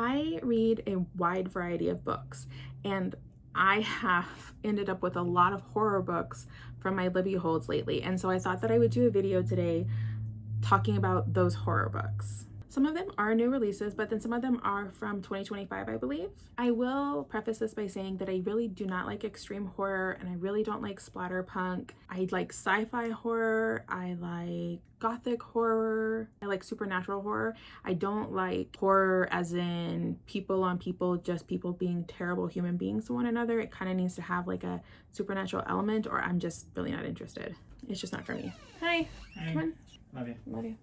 I read a wide variety of books, and I have ended up with a lot of horror books from my Libby holds lately, and so I thought that I would do a video today talking about those horror books. Some of them are new releases, but then some of them are from 2025, I believe. I will preface this by saying that I really do not like extreme horror, and I really don't like splatterpunk. I like sci-fi horror, I like gothic horror, I like supernatural horror. I don't like horror as in people on people, just people being terrible human beings to one another. It kind of needs to have like a supernatural element, or I'm just really not interested. It's just not for me. Hi. Hi. Come on. Love you. Love you.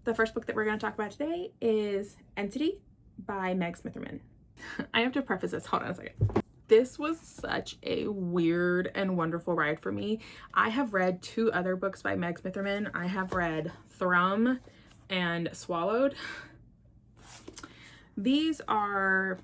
The first book that we're going to talk about today is Entity by Meg Smitherman. I have to preface this, hold on a second. This was such a weird and wonderful ride for me. I have read 2 other books by Meg Smitherman. I have read Thrum and Swallowed. These are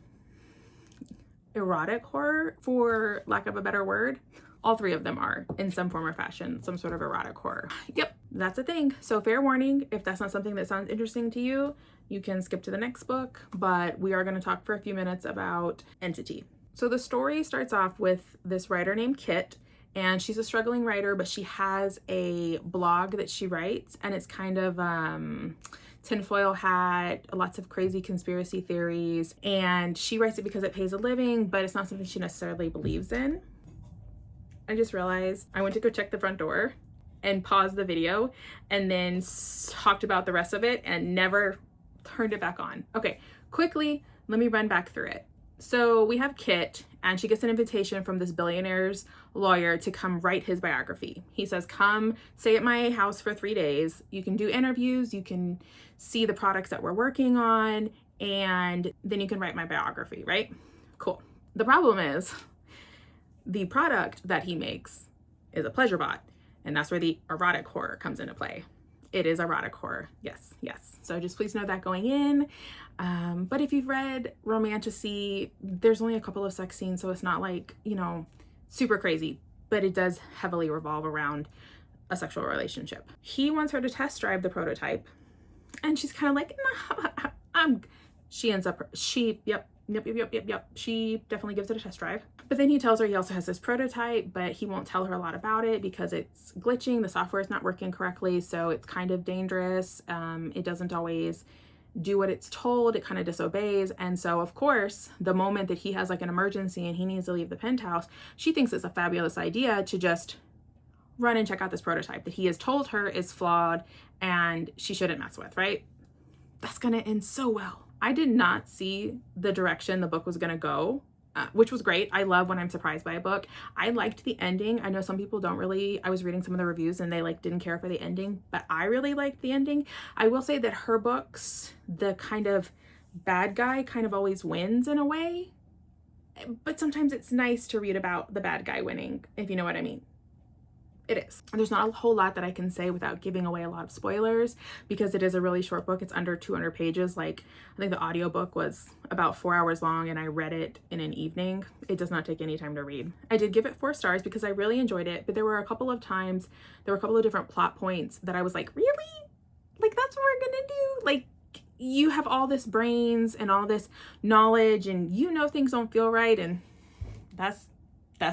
erotic horror, for lack of a better word. All 3 of them are, in some form or fashion, some sort of erotic horror. Yep, that's a thing. So fair warning, if that's not something that sounds interesting to you, you can skip to the next book, but we are going to talk for a few minutes about Entity. So the story starts off with this writer named Kit, and she's a struggling writer, but she has a blog that she writes, and it's kind of tinfoil hat, lots of crazy conspiracy theories, and she writes it because it pays a living, but it's not something she necessarily believes in. I just realized I went to go check the front door and paused the video and then talked about the rest of it and never turned it back on. Okay, quickly, let me run back through it. So we have Kit, and she gets an invitation from this billionaire's lawyer to come write his biography. He says, come stay at my house for 3 days. You can do interviews, you can see the products that we're working on, and then you can write my biography, right? Cool. The problem is, the product that he makes is a pleasure bot, and that's where the erotic horror comes into play. It is erotic horror, yes, yes. So just please know that going in. But if you've read Romantasy, there's only a couple of sex scenes, so it's not like, you know, super crazy, but it does heavily revolve around a sexual relationship. He wants her to test drive the prototype, and she's kind of like, nah, she ends up, yep. She definitely gives it a test drive. But then he tells her he also has this prototype, but he won't tell her a lot about it because it's glitching. The software is not working correctly, so it's kind of dangerous. It doesn't always do what it's told. It kind of disobeys. And so, of course, the moment that he has like an emergency and he needs to leave the penthouse, she thinks it's a fabulous idea to just run and check out this prototype that he has told her is flawed and she shouldn't mess with, right? That's gonna end so well. I did not see the direction the book was gonna go, which was great. I love when I'm surprised by a book. I liked the ending. I know some people don't really, I was reading some of the reviews and they like didn't care for the ending, but I really liked the ending. I will say that her books, the kind of bad guy kind of always wins in a way, but sometimes it's nice to read about the bad guy winning, if you know what I mean. It is. There's not a whole lot that I can say without giving away a lot of spoilers because it is a really short book. It's under 200 pages. Like, I think the audiobook was about 4 hours long and I read it in an evening. It does not take any time to read. I did give it 4 stars because I really enjoyed it, but there were a couple of times, there were a couple of different plot points that I was like, really? Like, that's what we're gonna do? Like, you have all this brains and all this knowledge and you know things don't feel right, and that's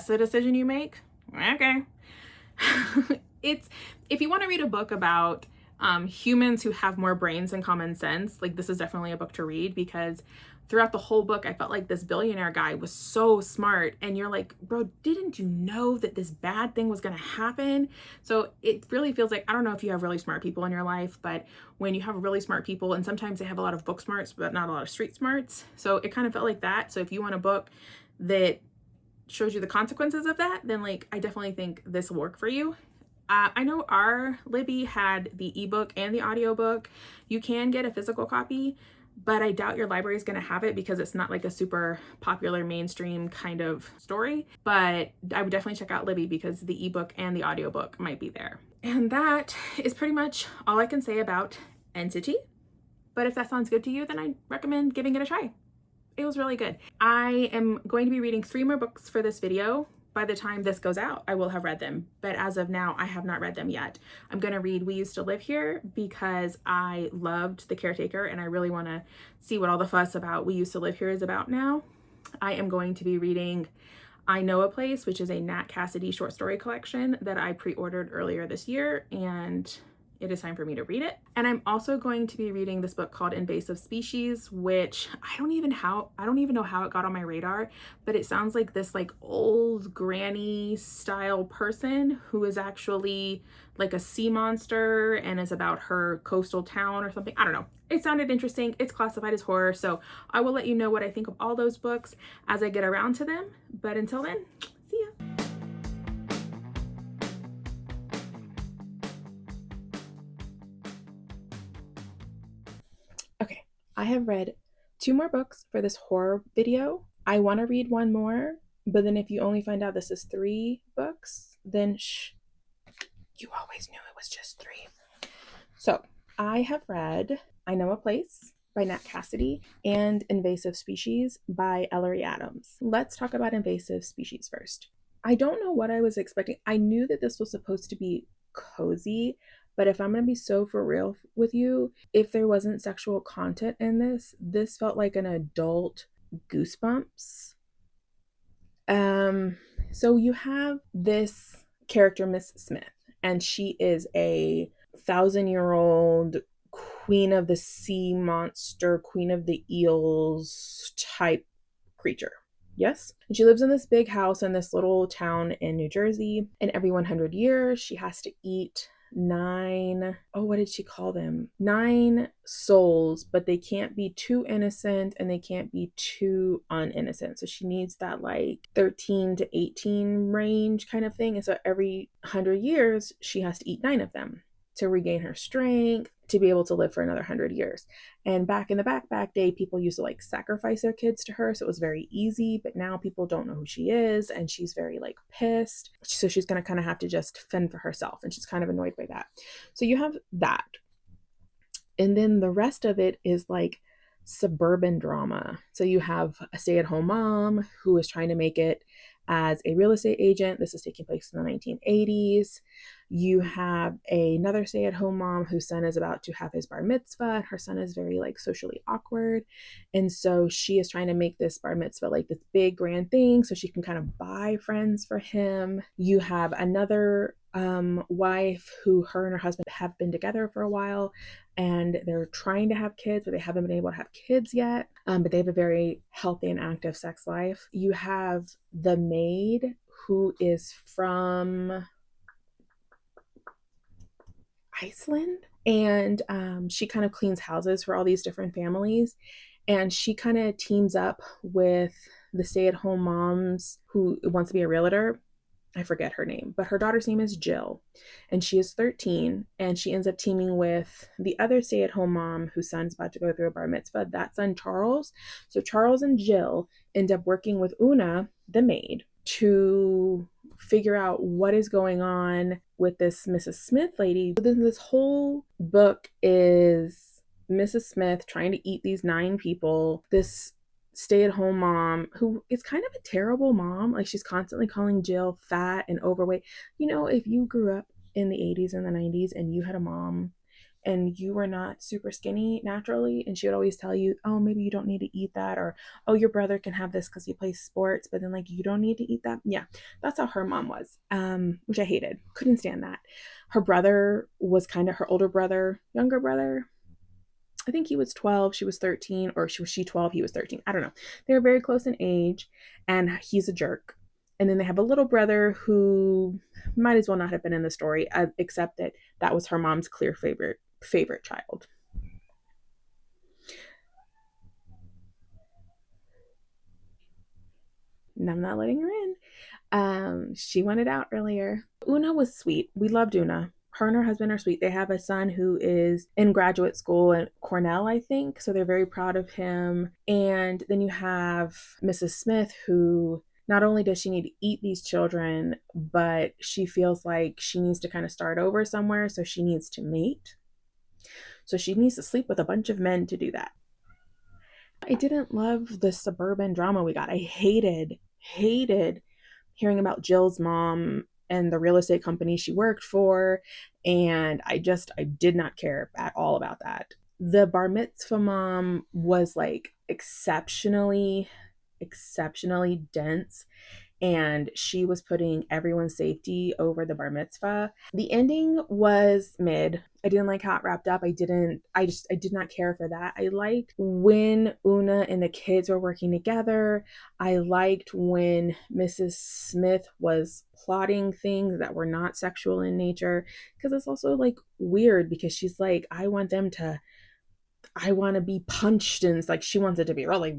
the decision you make? Okay. It's, if you want to read a book about humans who have more brains than common sense, like, this is definitely a book to read, because throughout the whole book I felt like this billionaire guy was so smart, and you're like, bro, didn't you know that this bad thing was gonna happen? So it really feels like, I don't know if you have really smart people in your life, but when you have really smart people, and sometimes they have a lot of book smarts but not a lot of street smarts, so it kind of felt like that. So if you want a book that shows you the consequences of that, then like, I definitely think this will work for you. I know our Libby had the ebook and the audiobook. You can get a physical copy, but I doubt your library is going to have it because it's not like a super popular mainstream kind of story. But I would definitely check out Libby because the ebook and the audiobook might be there. And that is pretty much all I can say about Entity. But if that sounds good to you, then I recommend giving it a try. It was really good. I am going to be reading 3 more books for this video, by the time this goes out, I will have read them. But as of now, I have not read them yet. I'm going to read We Used to Live Here because I loved The Caretaker and I really want to see what all the fuss about We Used to Live Here is about now. I am going to be reading I Know a Place, which is a Nat Cassidy short story collection that I pre-ordered earlier this year, and it is time for me to read it. And I'm also going to be reading this book called Invasive Species, which I don't even know how it got on my radar, but it sounds like this like old granny style person who is actually like a sea monster and is about her coastal town or something. I don't know. It sounded interesting. It's classified as horror, so I will let you know what I think of all those books as I get around to them. But until then, see ya. Okay, I have read 2 more books for this horror video. I want to read 1 more, but then if you only find out this is 3 books, then shh, you always knew it was just 3. So I have read I Know a Place by Nat Cassidy and Invasive Species by Ellery Adams. Let's talk about Invasive Species first. I don't know what I was expecting. I knew that this was supposed to be cozy, but if I'm going to be so for real with you, if there wasn't sexual content in this felt like an adult Goosebumps. So you have this character, Miss Smith, and she is a 1,000-year-old queen of the sea monster, queen of the eels type creature. Yes. And she lives in this big house in this little town in New Jersey. And every 100 years, she has to eat 9, what did she call them? 9 souls, but they can't be too innocent and they can't be too uninnocent. So she needs that like 13 to 18 range kind of thing. And so every 100 years, she has to eat 9 of them to regain her strength, to be able to live for another 100 years. And back in the back day, people used to like sacrifice their kids to her. So it was very easy, but now people don't know who she is and she's very like pissed. So she's going to kind of have to just fend for herself and she's kind of annoyed by that. So you have that. And then the rest of it is like suburban drama. So you have a stay-at-home mom who is trying to make it as a real estate agent. This is taking place in the 1980s. You have another stay-at-home mom whose son is about to have his bar mitzvah. Her son is very like socially awkward. And so she is trying to make this bar mitzvah like this big grand thing so she can kind of buy friends for him. You have another wife who her and her husband have been together for a while and they're trying to have kids, but they haven't been able to have kids yet. But they have a very healthy and active sex life. You have the maid who is from Iceland, and she kind of cleans houses for all these different families, and she kind of teams up with the stay-at-home moms who wants to be a realtor. I forget her name, but her daughter's name is Jill, and she is 13, and she ends up teaming with the other stay-at-home mom whose son's about to go through a bar mitzvah, that son Charles. So Charles and Jill end up working with Una, the maid, to figure out what is going on with this Mrs. Smith lady. So then this whole book is Mrs. Smith trying to eat these 9 people, this stay-at-home mom who is kind of a terrible mom. Like she's constantly calling Jill fat and overweight. You know, if you grew up in the 80s and the 90s and you had a mom and you were not super skinny naturally, and she would always tell you, oh, maybe you don't need to eat that, or oh, your brother can have this because he plays sports, but then like you don't need to eat that. Yeah, that's how her mom was, which I hated. Couldn't stand that. Her brother was kind of her older brother, younger brother. I think he was 12, she was 13, or she 12, he was 13. I don't know. They were very close in age, and he's a jerk. And then they have a little brother who might as well not have been in the story, except that that was her mom's clear favorite child. And I'm not letting her in. She wanted out earlier. Una was sweet. We loved Una. Her and her husband are sweet. They have a son who is in graduate school at Cornell, I think. So they're very proud of him. And then you have Mrs. Smith, who not only does she need to eat these children, but she feels like she needs to kind of start over somewhere. So she needs to mate. So she needs to sleep with a bunch of men to do that. I didn't love the suburban drama we got. I hated hearing about Jill's mom and the real estate company she worked for, and I did not care at all about that. The bar mitzvah mom was like exceptionally dense, and she was putting everyone's safety over the bar mitzvah. The ending was mid. I didn't like how it wrapped up. I did not care for that. I liked when Una and the kids were working together. I liked when Mrs. Smith was plotting things that were not sexual in nature, because it's also like weird because she's like, I want to be punched, and it's like she wants it to be really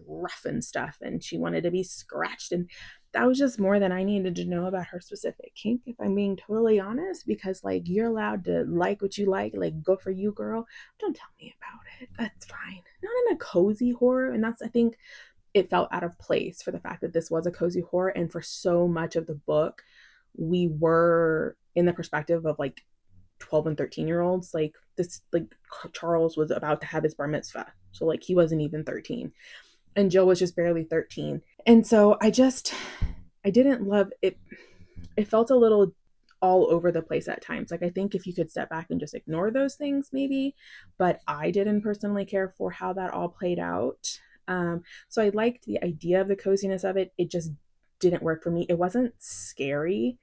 rough and stuff, and she wanted to be scratched, and that was just more than I needed to know about her specific kink, if I'm being totally honest, because like you're allowed to like what you like go for you, girl. Don't tell me about it. That's fine. Not in a cozy horror, and that's, I think it felt out of place for the fact that this was a cozy horror, and for so much of the book we were in the perspective of like 12 and 13-year-olds. Like this, like Charles was about to have his bar mitzvah, so like he wasn't even 13, and Jill was just barely 13. And so I didn't love it. It felt a little all over the place at times. Like I think if you could step back and just ignore those things maybe, but I didn't personally care for how that all played out. So I liked the idea of the coziness of it. It just didn't work for me. It wasn't scary.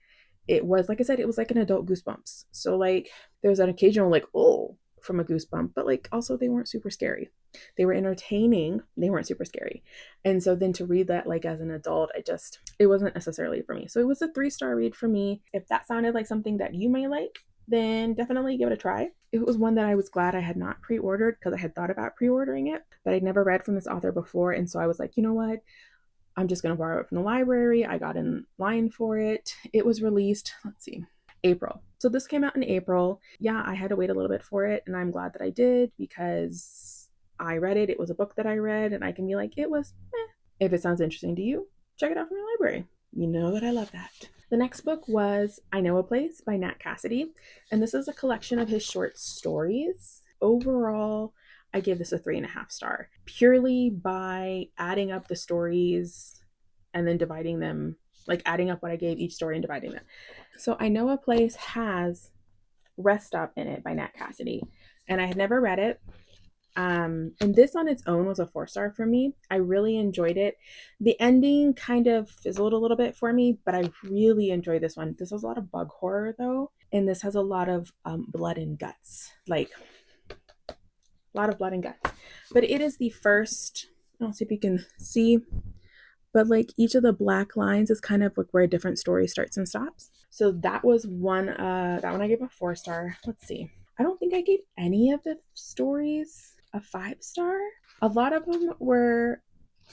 It was, like I said, it was like an adult Goosebumps. So like there's an occasional like, oh, from a goosebump, but like also they weren't super scary. They were entertaining. They weren't super scary. And so then to read that like as an adult, it wasn't necessarily for me. So it was a 3-star read for me. If that sounded like something that you may like, then definitely give it a try. It was one that I was glad I had not pre-ordered, because I had thought about pre-ordering it, but I'd never read from this author before. And so I was like, you know what? I'm just going to borrow it from the library. I got in line for it. It was released, let's see, April. So this came out in April. Yeah, I had to wait a little bit for it, and I'm glad that I did, because I read it. It was a book that I read, and I can be like, it was meh. If it sounds interesting to you, check it out from your library. You know that I love that. The next book was I Know a Place by Nat Cassidy, and this is a collection of his short stories. Overall, I gave this a 3.5 star, purely by adding up the stories and then dividing them, like adding up what I gave each story and dividing them. So I Know a Place has Rest Stop in it by Nat Cassidy, and I had never read it. And this on its own was a 4-star for me. I really enjoyed it. The ending kind of fizzled a little bit for me, but I really enjoyed this one. This has a lot of bug horror though, and this has a lot of blood and guts, like a lot of blood and guts. But it is the first, I'll see if you can see, but like each of the black lines is kind of like where a different story starts and stops. So that was one, that one I gave a 4-star. Let's see. I don't think I gave any of the stories a 5-star. A lot of them were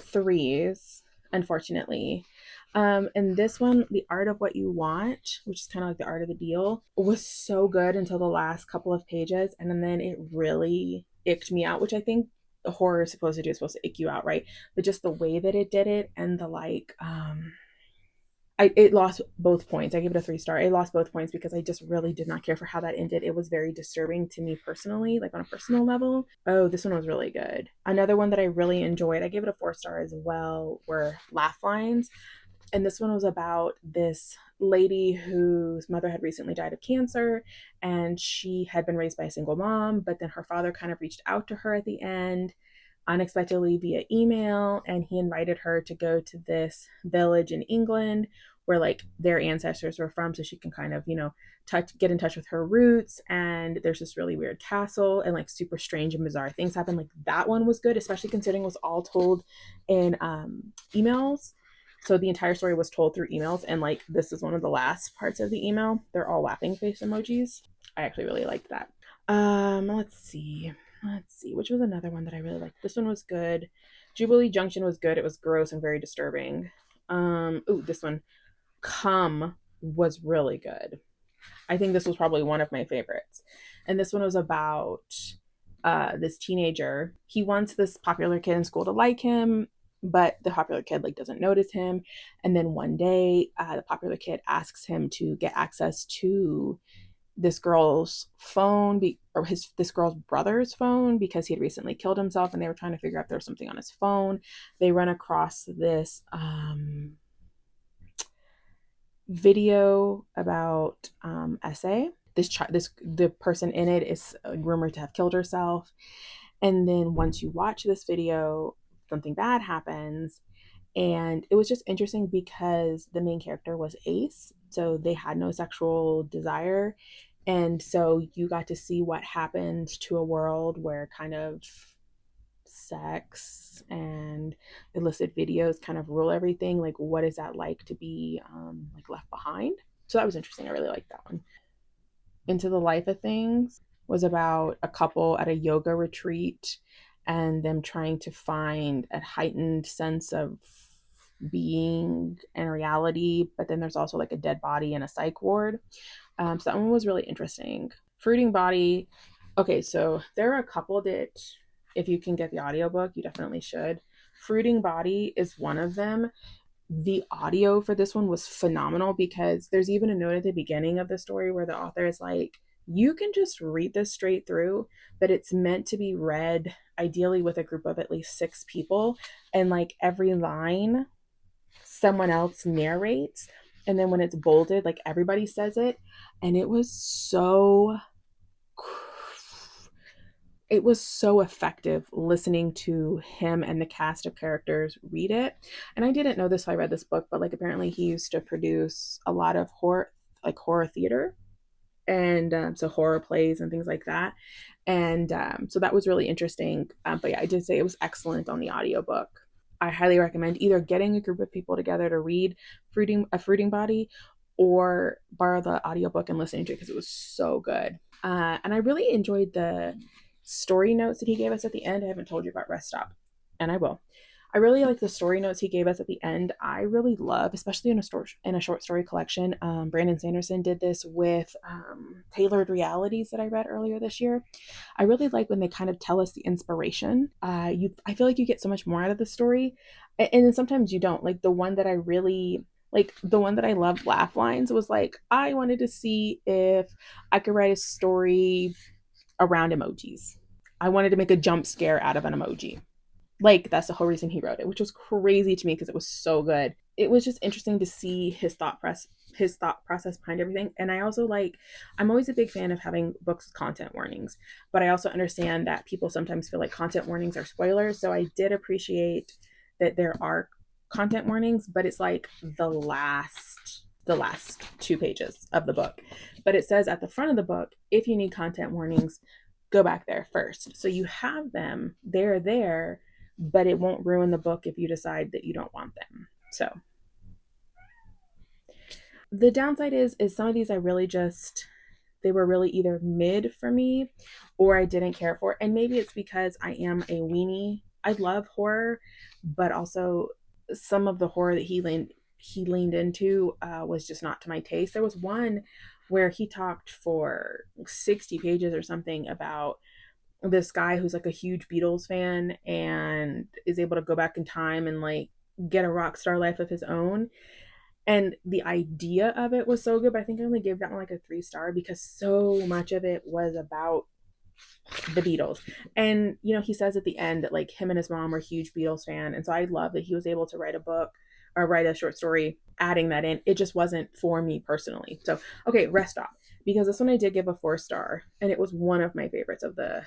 3s, unfortunately. And this one, The Art of What You Want, which is kind of like The Art of the Deal, was so good until the last couple of pages, and then it really icked me out, which I think the horror is supposed to do, is supposed to ick you out, right? But just the way that it did it, and the like, it lost both points. I gave it a 3-star. It lost both points because I just really did not care for how that ended. It was very disturbing to me personally, like on a personal level. Oh, this one was really good. Another one that I really enjoyed, I gave it a 4-star as well, were Laugh Lines. And this one was about this lady whose mother had recently died of cancer, and she had been raised by a single mom, but then her father kind of reached out to her at the end unexpectedly via email, and he invited her to go to this village in England where like their ancestors were from, so she can kind of, you know, get in touch with her roots. And there's this really weird castle, and like super strange and bizarre things happen. Like that one was good, especially considering it was all told in emails. So the entire story was told through emails, and like this is one of the last parts of the email. They're all laughing face emojis. I actually really liked that. Let's see, which was another one that I really liked. This one was good. Jubilee Junction was good. It was gross and very disturbing. This one, Come, was really good. I think this was probably one of my favorites. And this one was about this teenager. He wants this popular kid in school to like him, but the popular kid like doesn't notice him. And then one day, the popular kid asks him to get access to this girl's phone, this girl's brother's phone, because he had recently killed himself, and they were trying to figure out if there was something on his phone. They run across this video about essay. The person in it is rumored to have killed herself. And then once you watch this video, something bad happens. And it was just interesting because the main character was ace. So they had no sexual desire. And so you got to see what happened to a world where kind of sex and illicit videos kind of rule everything. Like, what is that like to be like left behind? So that was interesting. I really liked that one. Into the Life of Things was about a couple at a yoga retreat and them trying to find a heightened sense of being and reality, but then there's also like a dead body in a psych ward. So that one was really interesting. Fruiting Body. Okay, so there are a couple that if you can get the audiobook, you definitely should. Fruiting Body is one of them. The audio for this one was phenomenal because there's even a note at the beginning of the story where the author is like, you can just read this straight through, but it's meant to be read ideally with a group of at least 6 people. And like every line, someone else narrates. And then when it's bolded, like everybody says it. And it was so effective listening to him and the cast of characters read it. And I didn't know this when I read this book, but like apparently he used to produce a lot of horror theater, and so horror plays and things like that. And so that was really interesting. But yeah, I did say it was excellent on the audiobook. I highly recommend either getting a group of people together to read Fruiting Body or borrow the audiobook and listening to it because it was so good. And I really enjoyed the story notes that he gave us at the end. I haven't told you about Rest Stop, and I will. I really like the story notes he gave us at the end. I really love, especially in a short story collection. Brandon Sanderson did this with Tailored Realities that I read earlier this year. I really like when they kind of tell us the inspiration. I feel like you get so much more out of the story, and then sometimes you don't. Like the one that I loved, Laugh Lines, was like, I wanted to see if I could write a story around emojis. I wanted to make a jump scare out of an emoji. Like, that's the whole reason he wrote it, which was crazy to me because it was so good. It was just interesting to see his thought process behind everything. And I also I'm always a big fan of having books with content warnings, but I also understand that people sometimes feel like content warnings are spoilers. So I did appreciate that there are content warnings, but it's like the last 2 pages of the book. But it says at the front of the book, if you need content warnings, go back there first. So you have them, they're there, but it won't ruin the book if you decide that you don't want them. So the downside is some of these they were really either mid for me or I didn't care for. And maybe it's because I am a weenie. I love horror, but also some of the horror that he leaned into was just not to my taste. There was one where he talked for 60 pages or something about this guy who's like a huge Beatles fan and is able to go back in time and like get a rock star life of his own. And the idea of it was so good, but I think I only gave that one like a 3-star because so much of it was about the Beatles. And he says at the end that like him and his mom were huge Beatles fan, and so I love that he was able to write a book or write a short story adding that in. It just wasn't for me personally. So okay, Rest Stop, because this one I did give a 4-star and it was one of my favorites of the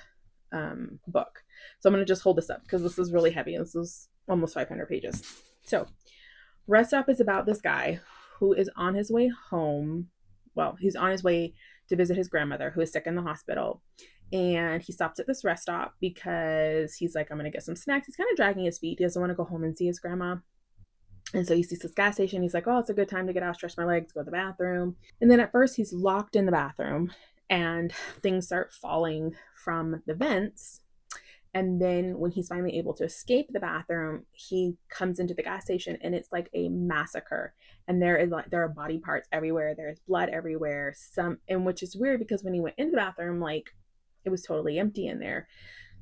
book. So I'm going to just hold this up because this is really heavy. This is almost 500 pages. So Rest Stop is about this guy who is on his way home. Well, he's on his way to visit his grandmother who is sick in the hospital. And he stops at this rest stop because he's like, I'm going to get some snacks. He's kind of dragging his feet. He doesn't want to go home and see his grandma. And so he sees this gas station. He's like, oh, it's a good time to get out, stretch my legs, go to the bathroom. And then at first he's locked in the bathroom and things start falling from the vents. And then when he's finally able to escape the bathroom, he comes into the gas station and it's like a massacre. And there are body parts everywhere. There's blood everywhere. And which is weird because when he went into the bathroom, like it was totally empty in there.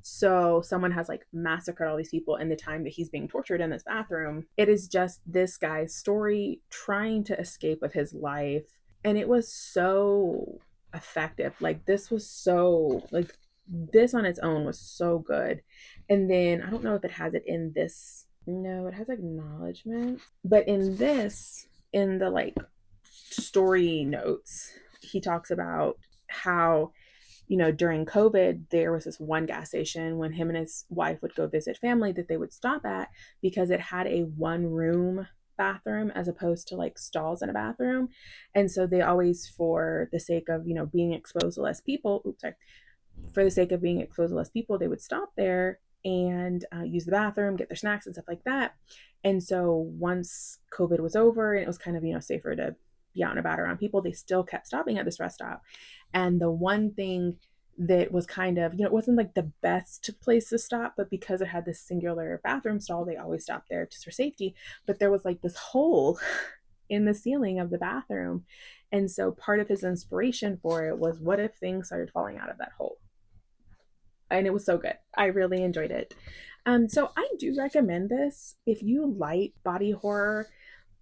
So someone has like massacred all these people in the time that he's being tortured in this bathroom. It is just this guy's story trying to escape with his life. And it was so effective. Like this on its own was so good. And then I don't know if it has it in this. No, it has acknowledgement. But in this, in the like story notes, he talks about how, you know, during COVID, there was this one gas station when him and his wife would go visit family that they would stop at because it had a one room bathroom as opposed to like stalls in a bathroom. And so they always, for the sake of, you know, being exposed to less people, for the sake of being exposed to less people, they would stop there and use the bathroom, get their snacks and stuff like that. And so once COVID was over and it was kind of, you know, safer to be out and about around people, they still kept stopping at this rest stop. And the one thing that was kind of, you know, it wasn't like the best place to stop, but because it had this singular bathroom stall, they always stopped there just for safety. But there was like this hole in the ceiling of the bathroom. And so part of his inspiration for it was, what if things started falling out of that hole? And it was so good. I really enjoyed it. So I do recommend this if you like body horror.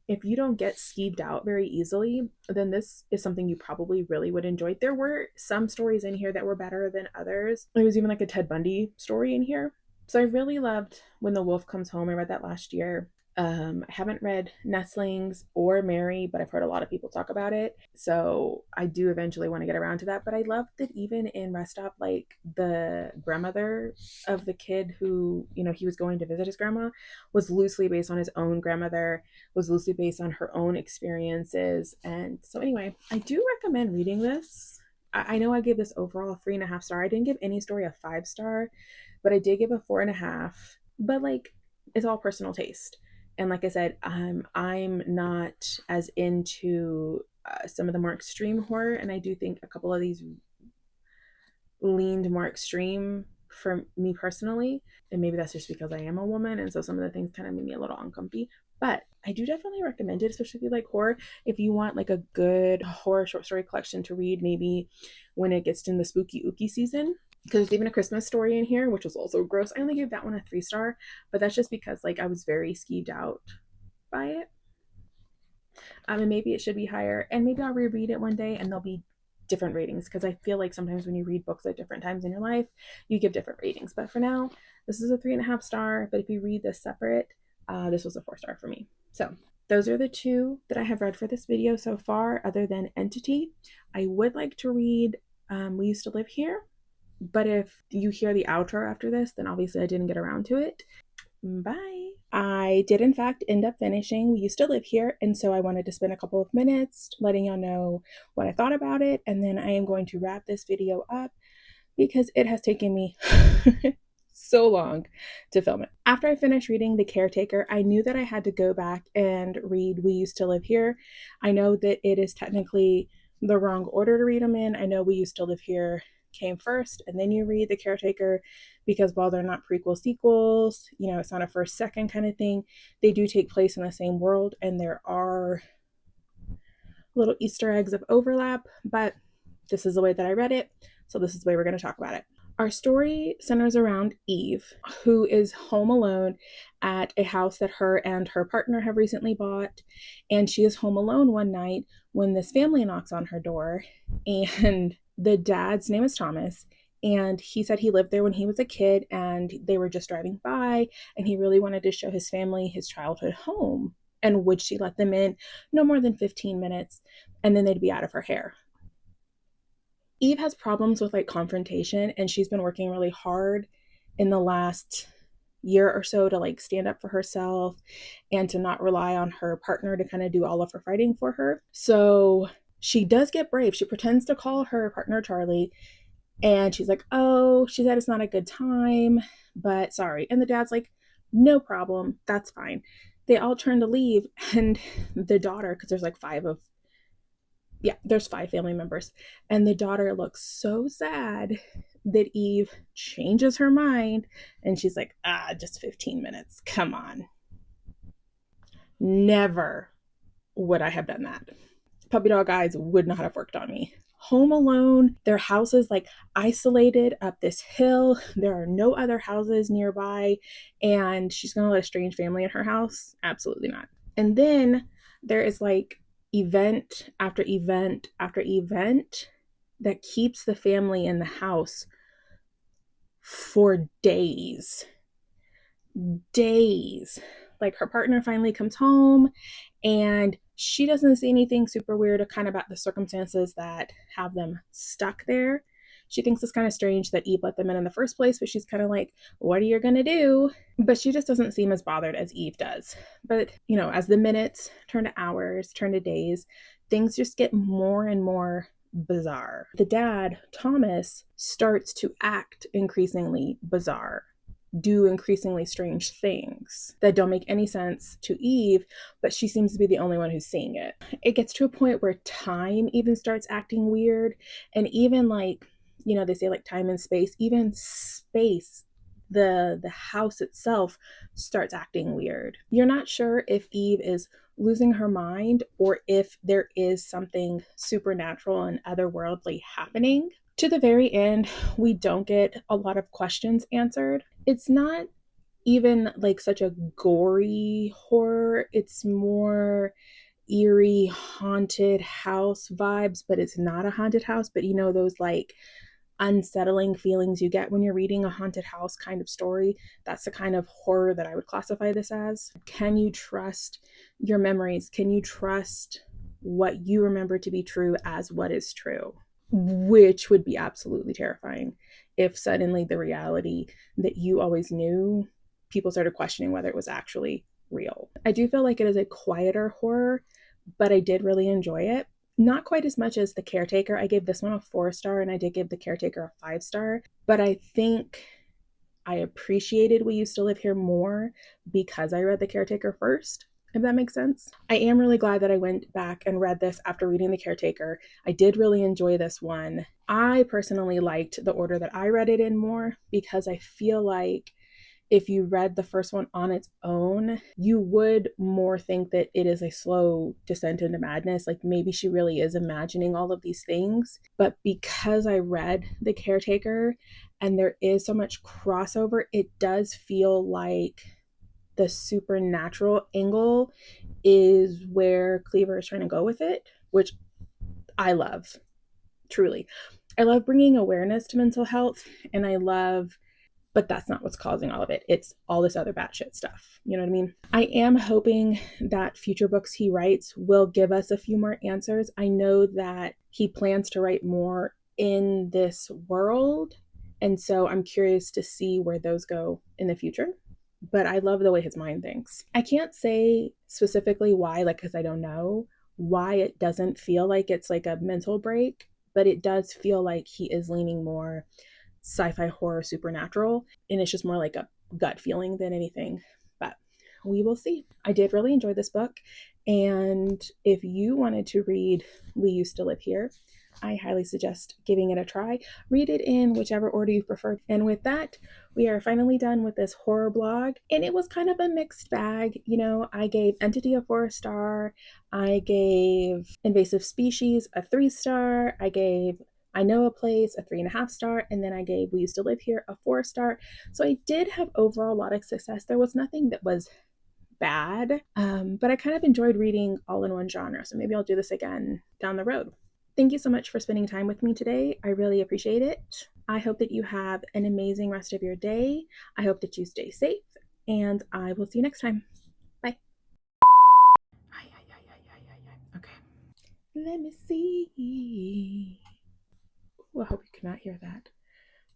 If you don't get skeeved out very easily, then this is something you probably really would enjoy. There were some stories in here that were better than others. There was even like a Ted Bundy story in here. So I really loved When the Wolf Comes Home. I read that last year. I haven't read Nestlings or Mary, but I've heard a lot of people talk about it. So I do eventually want to get around to that. But I love that even in Rest Stop, like the grandmother of the kid who, you know, he was going to visit his grandma was loosely based on his own grandmother, was loosely based on her own experiences. And so anyway, I do recommend reading this. I know I gave this overall a 3.5 star. I didn't give any story a 5 star, but I did give a 4.5. But like, it's all personal taste. And like I said, I'm not as into some of the more extreme horror. And I do think a couple of these leaned more extreme for me personally. And maybe that's just because I am a woman. And so some of the things kind of made me a little uncomfy. But I do definitely recommend it, especially if you like horror. If you want like a good horror short story collection to read, maybe when it gets in the spooky ooky season. Because there's even a Christmas story in here, which was also gross. I only gave that one a 3 star, but that's just because like I was very skeeved out by it. And maybe it should be higher, and maybe I'll reread it one day and there'll be different ratings, because I feel like sometimes when you read books at different times in your life, you give different ratings. But for now, this is a 3.5 star. But if you read this separate, this was a 4 star for me. So those are the 2 that I have read for this video so far, other than Entity. I would like to read We Used to Live Here. But if you hear the outro after this, then obviously I didn't get around to it. Bye. I did in fact end up finishing We Used to Live Here, and so I wanted to spend a couple of minutes letting y'all know what I thought about it, and then I am going to wrap this video up because it has taken me so long to film it. After I finished reading The Caretaker, I knew that I had to go back and read We Used to Live Here. I know that it is technically the wrong order to read them in. I know We Used to Live Here came first and then you read The Caretaker, because while they're not prequel sequels, you know, it's not a first second kind of thing, they do take place in the same world and there are little Easter eggs of overlap. But this is the way that I read it, so this is the way we're going to talk about it. Our story centers around Eve, who is home alone at a house that her and her partner have recently bought, and she is home alone one night when this family knocks on her door. And the dad's name is Thomas, and he said he lived there when he was a kid and they were just driving by, and he really wanted to show his family his childhood home, and would she let them in no more than 15 minutes and then they'd be out of her hair. Eve has problems with like confrontation, and she's been working really hard in the last year or so to like stand up for herself and to not rely on her partner to kind of do all of her fighting for her. So she does get brave. She pretends to call her partner Charlie, and she's like, oh, she said it's not a good time, but sorry. And the dad's like, no problem, that's fine. They all turn to leave, and the daughter, because there's like there's 5 family members, and the daughter looks so sad that Eve changes her mind, and she's like, just 15 minutes, come on. Never would I have done that. Puppy dog eyes would not have worked on me. Home alone, their house is like isolated up this hill. There are no other houses nearby, and she's gonna let a strange family in her house? Absolutely not. And then there is like event after event after event that keeps the family in the house for days. Like her partner finally comes home and she doesn't see anything super weird kind of about the circumstances that have them stuck there. She thinks it's kind of strange that Eve let them in the first place, but she's kind of like, what are you going to do? But she just doesn't seem as bothered as Eve does. But, you know, as the minutes turn to hours, turn to days, things just get more and more bizarre. The dad, Thomas, starts to act increasingly bizarre, do increasingly strange things that don't make any sense to Eve, but she seems to be the only one who's seeing it. It gets to a point where time even starts acting weird, and even like, you know, they say like time and space, even space, the house itself starts acting weird. You're not sure if Eve is losing her mind or if there is something supernatural and otherworldly happening. To the very end, we don't get a lot of questions answered. It's not even like such a gory horror. It's more eerie, haunted house vibes, but it's not a haunted house. But you know, those like unsettling feelings you get when you're reading a haunted house kind of story. That's the kind of horror that I would classify this as. Can you trust your memories? Can you trust what you remember to be true as what is true? Which would be absolutely terrifying if suddenly the reality that you always knew, people started questioning whether it was actually real. I do feel like it is a quieter horror, but I did really enjoy it. Not quite as much as The Caretaker. I gave this one a 4-star and I did give The Caretaker a 5-star, but I think I appreciated We Used to Live Here more because I read The Caretaker first, if that makes sense. I am really glad that I went back and read this after reading The Caretaker. I did really enjoy this one. I personally liked the order that I read it in more because I feel like if you read the first one on its own, you would more think that it is a slow descent into madness. Like maybe she really is imagining all of these things. But because I read The Caretaker and there is so much crossover, it does feel like the supernatural angle is where Kliewer is trying to go with it, which I love, truly. I love bringing awareness to mental health, and I love, but that's not what's causing all of it. It's all this other batshit stuff. You know what I mean? I am hoping that future books he writes will give us a few more answers. I know that he plans to write more in this world, and so I'm curious to see where those go in the future. But I love the way his mind thinks. I can't say specifically why, like, because I don't know why it doesn't feel like it's like a mental break, but it does feel like he is leaning more sci-fi horror supernatural, and it's just more like a gut feeling than anything, but we will see. I did really enjoy this book, and if you wanted to read We Used to Live Here, I highly suggest giving it a try. Read it in whichever order you prefer. And with that, we are finally done with this horror blog. And it was kind of a mixed bag. You know, I gave Entity a 4-star. I gave Invasive Species a 3-star. I gave I Know a Place a 3.5-star. And then I gave We Used to Live Here a 4-star. So I did have overall a lot of success. There was nothing that was bad, but I kind of enjoyed reading all in one genre. So maybe I'll do this again down the road. Thank you so much for spending time with me today. I really appreciate it. I hope that you have an amazing rest of your day. I hope that you stay safe, and I will see you next time. Bye. Okay. Let me see. Ooh, I hope you cannot hear that.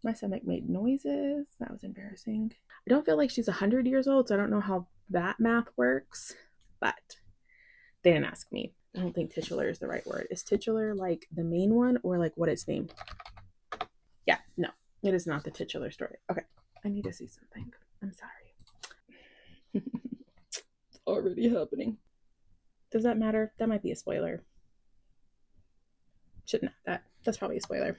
My stomach made noises. That was embarrassing. I don't feel like she's 100 years old, so I don't know how that math works, but they didn't ask me. I don't think titular is the right word. Is titular like the main one or like what it's named? Yeah, no, it is not the titular story. Okay, I need to see something. I'm sorry. It's already happening. Does that matter? That might be a spoiler. Shouldn't have that. That's probably a spoiler.